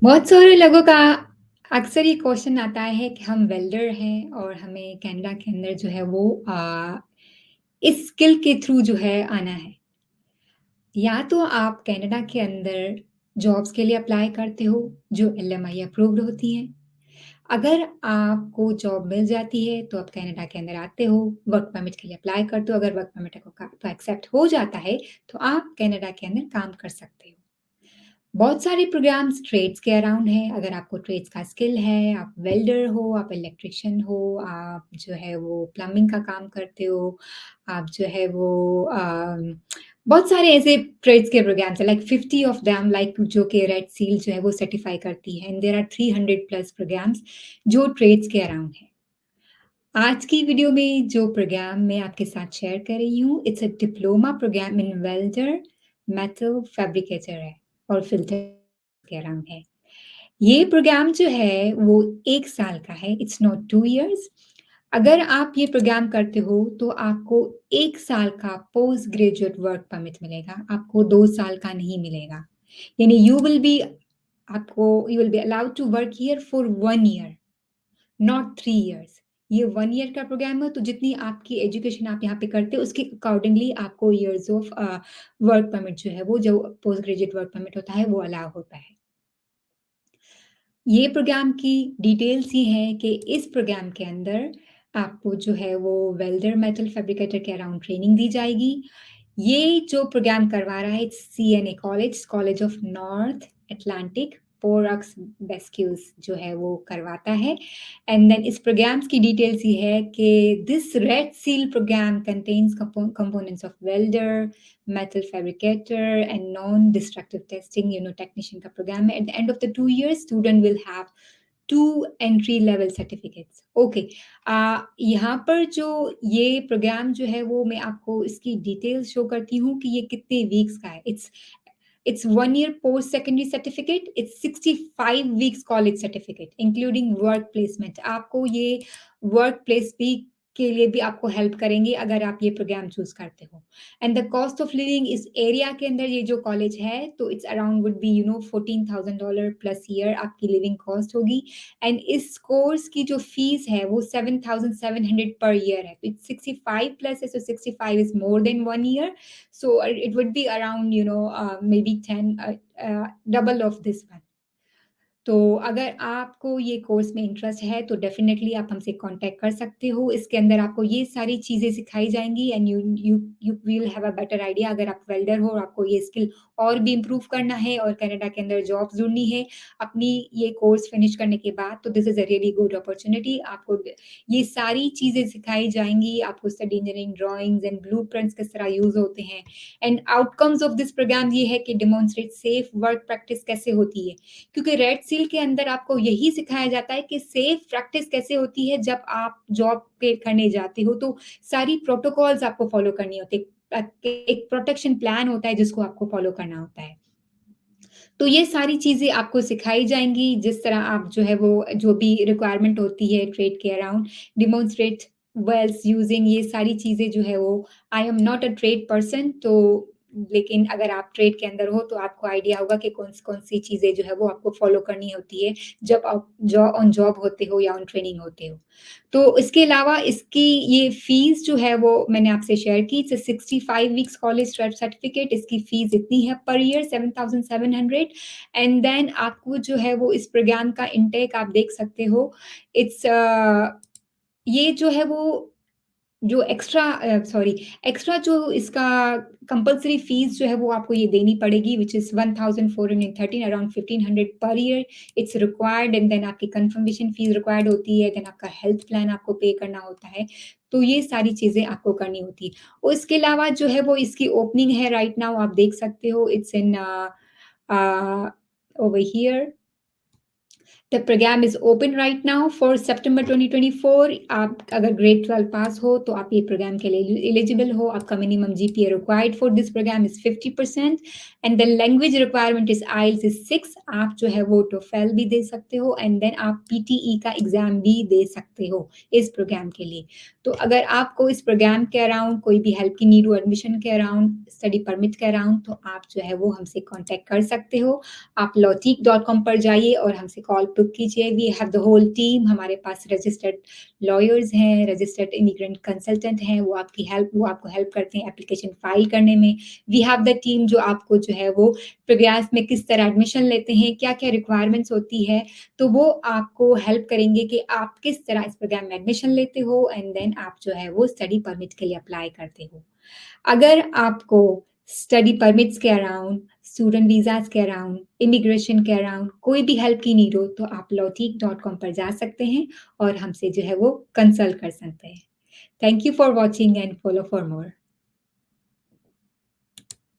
बहुत सारे लोगों का अक्सर ये क्वेश्चन आता है कि हम वेल्डर हैं और हमें कनाडा के अंदर जो है वो इस स्किल के थ्रू जो है आना है। या तो आप कनाडा के अंदर जॉब्स के लिए अप्लाई करते हो जो एलएमआई अप्रूव्ड होती हैं। अगर आपको जॉब मिल जाती है तो आप कनाडा के अंदर आते हो, वर्क परमिट के लिए अप्लाई करते हो। अगर वर्क परमिट आपका एक्सेप्ट हो जाता है तो आप कनाडा के अंदर काम कर सकते हो। बहुत सारे प्रोग्राम्स ट्रेड्स के अराउंड हैं। अगर आपको ट्रेड्स का स्किल है, आप वेल्डर हो, आप इलेक्ट्रिशियन हो, आप जो है वो प्लम्बिंग का काम करते हो, आप जो है वो बहुत सारे ऐसे ट्रेड्स के प्रोग्राम्स हैं लाइक 50 ऑफ देम लाइक जो कि रेड सील जो है वो सर्टिफाई करती है and there are 300 plus programmes जो ट्रेड्स के अराउंड हैं। आज की वीडियो में जो प्रोग्राम मैं आपके साथ शेयर कर रही हूँ, it's a diploma programme in welder, metal fabricator है और फिल्टर के अराउंड है। ये प्रोग्राम जो है वो 1 साल का है, इट्स नॉट 2 इयर्स। अगर आप ये प्रोग्राम करते हो तो आपको 1 साल का पोस्ट ग्रेजुएट वर्क परमिट मिलेगा, आपको 2 साल का नहीं मिलेगा। यानी you will be allowed to work here for 1 year, not 3 years. ये 1 ईयर का प्रोग्राम है तो जितनी आपकी एजुकेशन आप यहाँ पे करते हो उसके अकॉर्डिंगली आपको इयर्स ऑफ वर्क परमिट जो है वो जो पोस्ट ग्रेजुएट वर्क परमिट होता है वो अलाउ होता है। ये प्रोग्राम की डिटेल्स ये हैं कि इस प्रोग्राम के अंदर आपको जो है वो वेल्डर मेटल फैब्रिकेटर के अराउंड ट्रेनिंग दी जाएगी। ये जो प्रोग्राम करवा रहा है CNA college, college of north Atlantic Port aux Basques जो है वो करवाता है। एंड देन इस प्रोग्राम्स की डिटेल्स ये है कि this red seal program contains components of welder, metal fabricator and non-destructive testing technician का प्रोग्राम है। At the end of the 2 years, student will have 2 entry level certificates. Okay, यहाँ पर जो ये प्रोग्राम जो है वो मैं आपको इसकी डिटेल्स शो करती हूँ कि ये कितने वीक्स का है। It's 1 year post secondary certificate. It's 65 weeks college certificate, including work placement. आपको ये वर्क प्लेस भी के लिए भी आपको हेल्प करेंगे अगर आप ये प्रोग्राम चूज़ करते हो। And the cost of living इस एरिया के अंदर ये जो कॉलेज है तो it's around would be $14,000 plus year आपकी लिविंग कॉस्ट होगी। एंड इस कोर्स की जो फीस है वो 7,700 पर ईयर है। तो इट्स 65 प्लस है, सो 65 is more than 1 year. So it would be around, maybe 10, double of this one. तो अगर आपको ये कोर्स में इंटरेस्ट है तो डेफ़िनेटली आप हमसे कॉन्टैक्ट कर सकते हो। इसके अंदर आपको ये सारी चीज़ें सिखाई जाएँगी and you you you will have a better idea. अगर आप वेल्डर हो और आपको ये स्किल और भी इम्प्रूव करना है और कनाडा के अंदर जॉब ढूँढनी है अपनी ये कोर्स फिनिश करने के बाद, तो this is a really good opportunity. आपको ये सारी चीज़ें सिखाई जाएँगी। आपको study engineering drawings and blueprints किस तरह यूज़ होते हैं and outcomes of this programme ये है कि डेमोंस्ट्रेट सेफ वर्क प्रैक्टिस कैसे होती है। क्योंकि रेड सील के अंदर आपको यही सिखाया जाता है कि सेफ प्रैक्टिस कैसे होती है जब आप जॉब पे करने जाते हो, तो सारी प्रोटोकॉल्स आपको फॉलो करनी होती है। एक प्रोटेक्शन प्लान होता है जिसको आपको फॉलो करना होता है। तो ये सारी चीज़ें आपको सिखाई जाएँगी, जिस तरह आप जो है वो जो भी रिक्वायरमेंट होती है ट्रेड के अराउंड, डेमोंस्ट्रेट वेल्स यूजिंग ये सारी चीज़ें जो है वो I am not a trade person तो लेकिन अगर आप ट्रेड के अंदर हो तो आपको आइडिया होगा कि कौन सी चीज़ें जो है वो आपको फ़ॉलो करनी होती है, जब आप ऑन जॉब होते हो या ऑन ट्रेनिंग होते हो। तो इसके अलावा इसकी ये फ़ीस जो है वो मैंने आपसे शेयर की, it's a 65 weeks college certificate. इसकी फ़ीस इतनी है पर ईयर 7,700 एंड देन आपको जो है वो इस प्रोग्राम का इंटेक आप देख सकते हो। इट्स ये जो है वो जो एक्स्ट्रा जो इसका कंपल्सरी फीस जो है वो आपको ये देनी पड़ेगी which is 1,413 around 1,500 per year. It's required and then आपकी कंफर्मेशन फीस रिक्वायर्ड होती है, देन आपका हेल्थ प्लान आपको पे करना होता है। तो ये सारी चीज़ें आपको करनी होती है। और इसके अलावा जो है वो इसकी ओपनिंग है राइट नाउ आप देख सकते हो it's in over here The program is open right now for September 2024. आप अगर ग्रेड 12 पास हो तो आप ये प्रोग्राम के लिए एलिजिबल हो. आपका minimum GPA required for this programme is 50% and the language requirement is IELTS is 6. आप जो है वो टोफेल भी दे सकते हो एंड देन आप पीटीई का एग्जाम भी दे सकते हो इस प्रोग्राम के लिए. तो अगर आपको इस प्रोग्राम के अराउंड कोई भी हेल्प की नीड हो, एडमिशन के अराउंड, स्टडी परमिट के अराउंड, तो आप जो है वो हमसे कांटेक्ट कर सकते हो. आप lawteak.com पर जाइए और हमसे कॉल बुक कीजिए. We have the whole team. हमारे पास रजिस्टर्ड लॉयर्स हैं, रजिस्टर्ड इमिग्रेंट कंसल्टेंट हैं. वो आपको हेल्प करते हैं एप्लीकेशन फाइल करने में. वी हैव द टीम जो आपको जो है वो प्रोग्राम्स में किस तरह एडमिशन लेते हैं, क्या-क्या रिक्वायरमेंट्स होती है, तो वो आपको हेल्प करेंगे कि आप किस तरह इस प्रोग्राम में एडमिशन लेते हो एंड देन आप जो है वो स्टडी परमिट के लिए अप्लाई करते हो. अगर आपको स्टडी परमिट्स के अराउंड, स्टूडेंट वीज़ाज़ के अराउंड, इमिग्रेशन के अराउंड कोई भी हेल्प की नीड हो तो आप lawteak.com पर जा सकते हैं और हमसे जो है वो कंसल्ट कर सकते हैं. Thank you for watching and follow for more.